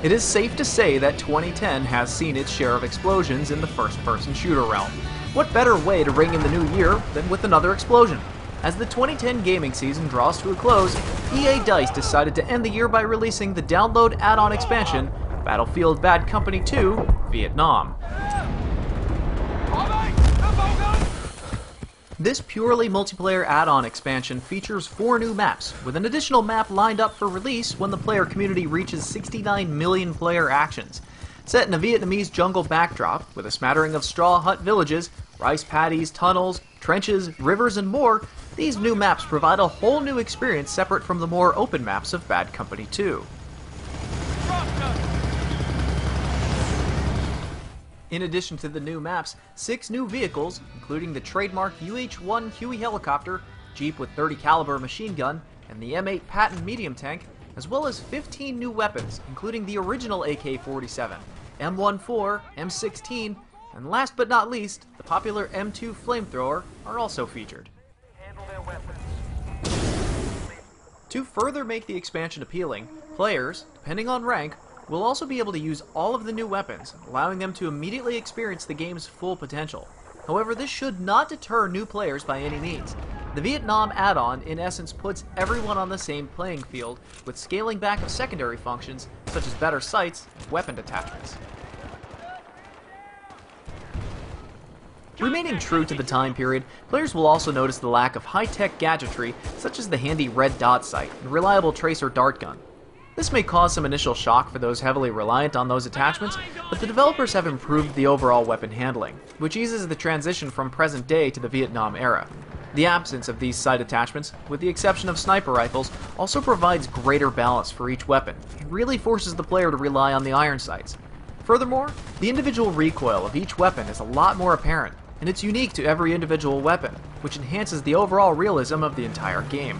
It is safe to say that 2010 has seen its share of explosions in the first-person shooter realm. What better way to ring in the new year than with another explosion? As the 2010 gaming season draws to a close, EA DICE decided to end the year by releasing the download add-on expansion, Battlefield Bad Company 2 Vietnam. This purely multiplayer add-on expansion features 4 new maps, with an additional map lined up for release when the player community reaches 69 million player actions. Set in a Vietnamese jungle backdrop, with a smattering of straw hut villages, rice paddies, tunnels, trenches, rivers, and more, these new maps provide a whole new experience separate from the more open maps of Bad Company 2. In addition to the new maps, 6 new vehicles, including the trademark UH-1 Huey helicopter, Jeep with .30 caliber machine gun, and the M8 Patton medium tank, as well as 15 new weapons, including the original AK-47, M14, M16, and last but not least, the popular M2 flamethrower, are also featured. To further make the expansion appealing, players, depending on rank, will also be able to use all of the new weapons, allowing them to immediately experience the game's full potential. However, this should not deter new players by any means. The Vietnam add-on in essence puts everyone on the same playing field, with scaling back of secondary functions such as better sights and weapon detachments. Remaining true to the time period, players will also notice the lack of high-tech gadgetry such as the handy red dot sight and reliable tracer dart gun. This may cause some initial shock for those heavily reliant on those attachments, but the developers have improved the overall weapon handling, which eases the transition from present day to the Vietnam era. The absence of these sight attachments, with the exception of sniper rifles, also provides greater balance for each weapon and really forces the player to rely on the iron sights. Furthermore, the individual recoil of each weapon is a lot more apparent, and it's unique to every individual weapon, which enhances the overall realism of the entire game.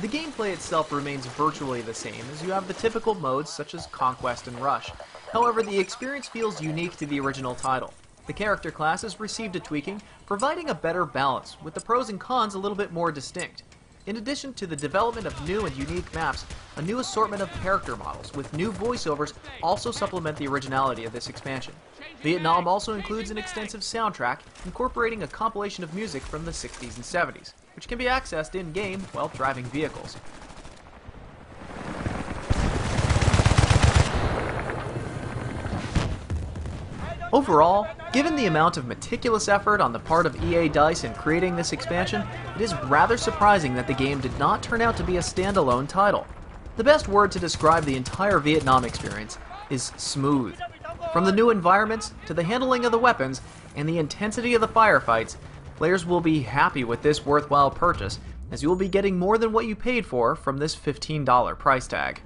The gameplay itself remains virtually the same, as you have the typical modes such as Conquest and Rush. However, the experience feels unique to the original title. The character classes received a tweaking, providing a better balance, with the pros and cons a little bit more distinct. In addition to the development of new and unique maps, a new assortment of character models with new voiceovers also supplement the originality of this expansion. Vietnam also includes an extensive soundtrack, incorporating a compilation of music from the 60s and 70s, which can be accessed in-game while driving vehicles. Overall, given the amount of meticulous effort on the part of EA DICE in creating this expansion, it is rather surprising that the game did not turn out to be a standalone title. The best word to describe the entire Vietnam experience is smooth. From the new environments, to the handling of the weapons, and the intensity of the firefights, players will be happy with this worthwhile purchase, as you will be getting more than what you paid for from this $15 price tag.